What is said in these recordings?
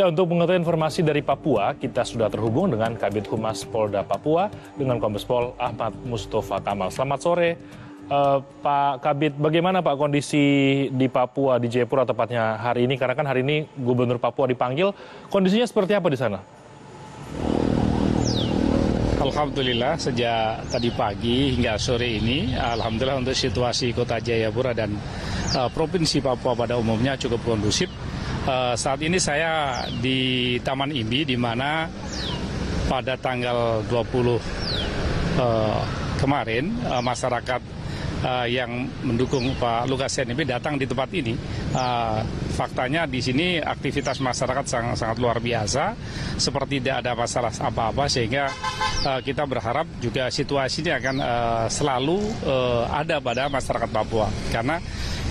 Ya, untuk mengetahui informasi dari Papua, kita sudah terhubung dengan Kabid Humas Polda Papua dengan Kombes Pol Ahmad Mustafa Kamal. Selamat sore, Pak Kabid. Bagaimana Pak kondisi di Papua, di Jayapura tepatnya hari ini? Karena kan hari ini Gubernur Papua dipanggil. Kondisinya seperti apa di sana? Alhamdulillah sejak tadi pagi hingga sore ini, alhamdulillah untuk situasi Kota Jayapura dan Provinsi Papua pada umumnya cukup kondusif. Saat ini saya di Taman IMI, di mana pada tanggal 20 kemarin masyarakat yang mendukung Pak Lukas NMB datang di tempat ini. Faktanya di sini aktivitas masyarakat sangat luar biasa, seperti tidak ada masalah apa-apa, sehingga kita berharap juga situasi ini akan selalu ada pada masyarakat Papua. Karena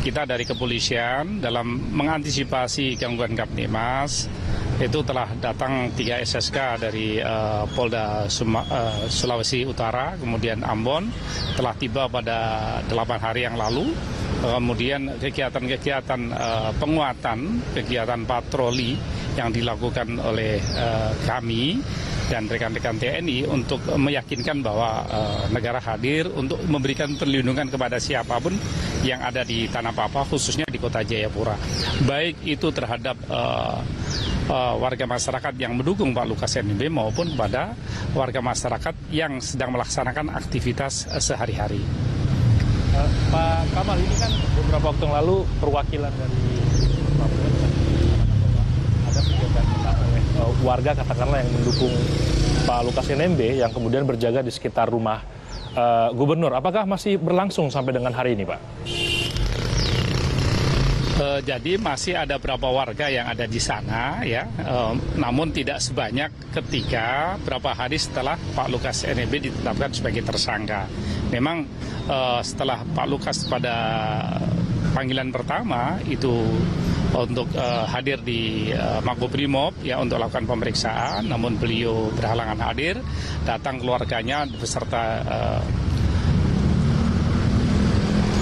kita dari kepolisian dalam mengantisipasi gangguan Kamtibmas itu telah datang 3 SSK dari Polda Sulawesi Utara, kemudian Ambon, telah tiba pada 8 hari yang lalu. Kemudian kegiatan-kegiatan penguatan, kegiatan patroli yang dilakukan oleh kami dan rekan-rekan TNI untuk meyakinkan bahwa negara hadir untuk memberikan perlindungan kepada siapapun yang ada di Tanah Papua, khususnya di Kota Jayapura. Baik itu terhadap warga masyarakat yang mendukung Pak Lukas NMB maupun kepada warga masyarakat yang sedang melaksanakan aktivitas sehari-hari. Pak Kamal, ini kan beberapa waktu yang lalu perwakilan dari Papua ada penjagaan oleh warga katakanlah yang mendukung Pak Lukas NMB yang kemudian berjaga di sekitar rumah Gubernur. Apakah masih berlangsung sampai dengan hari ini, Pak? Jadi masih ada beberapa warga yang ada di sana, ya, namun tidak sebanyak ketika beberapa hari setelah Pak Lukas NMB ditetapkan sebagai tersangka. Memang setelah Pak Lukas pada panggilan pertama itu untuk hadir di Makobrimob ya untuk lakukan pemeriksaan, namun beliau berhalangan hadir, datang keluarganya beserta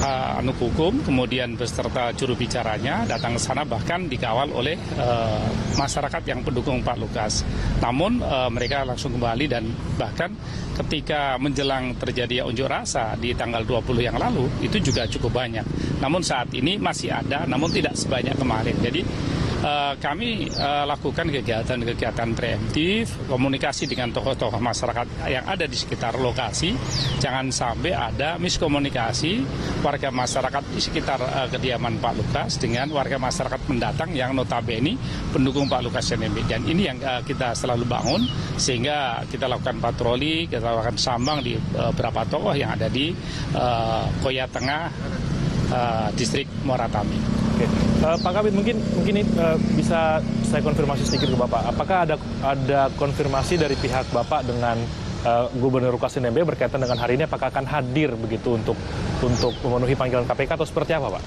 anuk hukum, kemudian beserta juru bicaranya datang ke sana, bahkan dikawal oleh masyarakat yang pendukung Pak Lukas. Namun mereka langsung kembali, dan bahkan ketika menjelang terjadi unjuk rasa di tanggal 20 yang lalu itu juga cukup banyak. Namun saat ini masih ada, namun tidak sebanyak kemarin. Jadi kami lakukan kegiatan-kegiatan preemptif, komunikasi dengan tokoh-tokoh masyarakat yang ada di sekitar lokasi. Jangan sampai ada miskomunikasi warga masyarakat di sekitar kediaman Pak Lukas dengan warga masyarakat pendatang yang notabene pendukung Pak Lukas NMB. Dan ini yang kita selalu bangun, sehingga kita lakukan patroli, kita lakukan sambang di beberapa tokoh yang ada di Koya Tengah, distrik Moratami. Oke. Pak Kabid, mungkin ini bisa saya konfirmasi sedikit ke Bapak. Apakah ada konfirmasi dari pihak Bapak dengan Gubernur Lukas NMB berkaitan dengan hari ini? Apakah akan hadir begitu untuk memenuhi panggilan KPK atau seperti apa, Pak?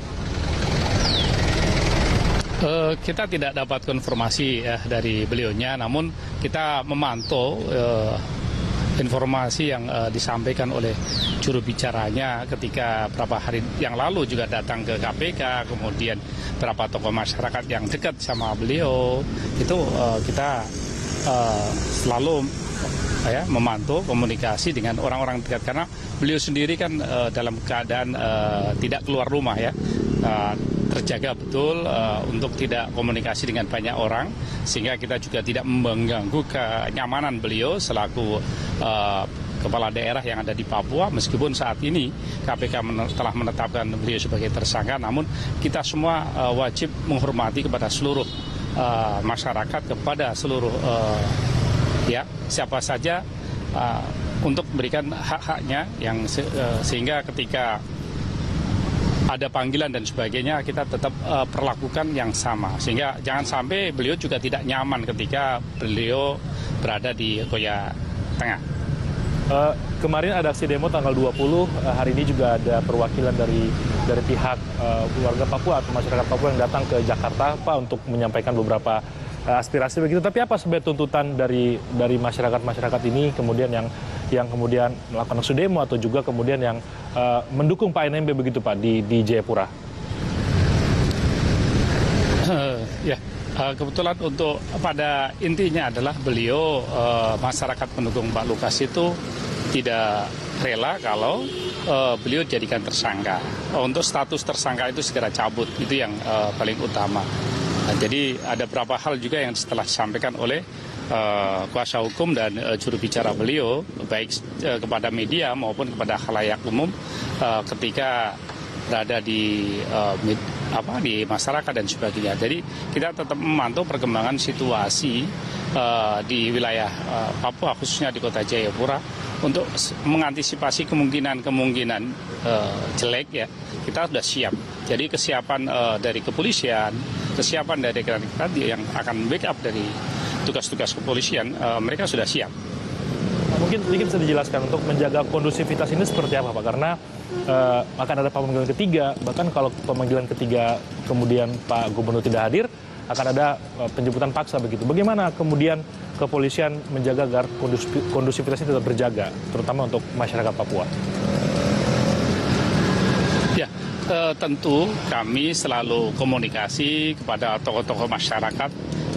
Kita tidak dapat konfirmasi dari beliaunya, namun kita memantau informasi yang disampaikan oleh juru bicaranya ketika beberapa hari yang lalu juga datang ke KPK, kemudian beberapa tokoh masyarakat yang dekat sama beliau, itu kita selalu memantau komunikasi dengan orang-orang dekat, karena beliau sendiri kan dalam keadaan tidak keluar rumah, ya, terjaga betul untuk tidak komunikasi dengan banyak orang, sehingga kita juga tidak mengganggu kenyamanan beliau selaku kepala daerah yang ada di Papua. Meskipun saat ini KPK telah menetapkan beliau sebagai tersangka, namun kita semua wajib menghormati kepada seluruh masyarakat, kepada seluruh siapa saja untuk memberikan hak-haknya, yang sehingga ketika ada panggilan dan sebagainya kita tetap perlakukan yang sama, sehingga jangan sampai beliau juga tidak nyaman ketika beliau berada di Koya Tengah. Kemarin ada aksi demo tanggal 20, hari ini juga ada perwakilan dari pihak warga Papua atau masyarakat Papua yang datang ke Jakarta, Pak, untuk menyampaikan beberapa aspirasi begitu. Tapi apa sebenarnya tuntutan dari masyarakat ini kemudian yang kemudian melakukan aksi demo atau juga kemudian yang mendukung Pak NMB begitu, Pak, di Jayapura? Ya, Kebetulan untuk pada intinya adalah beliau masyarakat pendukung Pak Lukas itu tidak rela kalau beliau jadikan tersangka. Untuk status tersangka itu segera cabut, itu yang paling utama. Nah, jadi ada beberapa hal juga yang setelah disampaikan oleh kuasa hukum dan juru bicara beliau, baik kepada media maupun kepada khalayak umum ketika berada di masyarakat dan sebagainya. Jadi kita tetap memantau perkembangan situasi di wilayah Papua, khususnya di kota Jayapura, untuk mengantisipasi kemungkinan jelek ya. Kita sudah siap. Jadi kesiapan dari kepolisian, kesiapan dari yang akan backup dari tugas-tugas kepolisian, mereka sudah siap. Mungkin sedikit bisa dijelaskan untuk menjaga kondusivitas ini seperti apa Pak? Karena akan ada pemanggilan ketiga, bahkan kalau pemanggilan ketiga kemudian Pak Gubernur tidak hadir, akan ada penjemputan paksa begitu. Bagaimana kemudian kepolisian menjaga agar kondusivitas ini tetap berjaga, terutama untuk masyarakat Papua? Ya, tentu kami selalu komunikasi kepada tokoh-tokoh masyarakat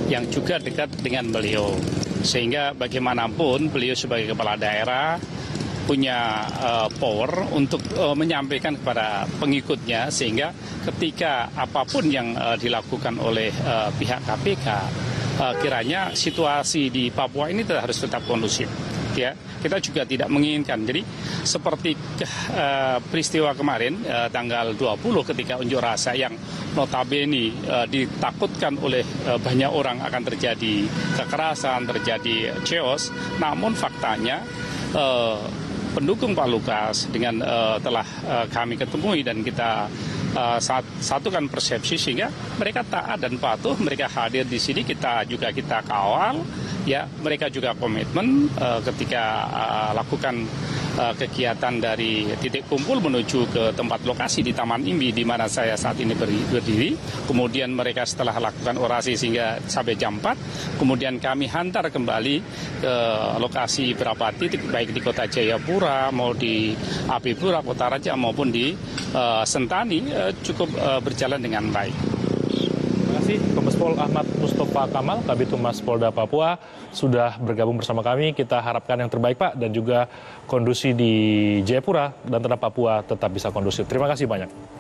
yang juga dekat dengan beliau. Sehingga bagaimanapun beliau sebagai kepala daerah punya power untuk menyampaikan kepada pengikutnya, sehingga ketika apapun yang dilakukan oleh pihak KPK, kiranya situasi di Papua ini harus tetap kondusif. Ya, kita juga tidak menginginkan. Jadi seperti peristiwa kemarin tanggal 20 ketika unjuk rasa yang notabene ditakutkan oleh banyak orang akan terjadi kekerasan, terjadi chaos. Namun faktanya pendukung Pak Lukas dengan telah kami ketemui dan kita satukan persepsi, sehingga mereka taat dan patuh, mereka hadir di sini, kita kawal, ya, mereka juga komitmen ketika lakukan kegiatan dari titik kumpul menuju ke tempat lokasi di Taman Imbi di mana saya saat ini berdiri. Kemudian mereka setelah lakukan orasi sehingga sampai jam 4, kemudian kami hantar kembali ke lokasi berapa titik, baik di kota Jayapura, mau di Abipura, Kota Raja, maupun di Sentani, cukup berjalan dengan baik. Terima kasih Kombes Pol Ahmad Mustafa Kamal, Kabid Humas Polda Papua, sudah bergabung bersama kami. Kita harapkan yang terbaik Pak, dan juga kondisi di Jayapura dan tanah Papua tetap bisa kondusif. Terima kasih banyak.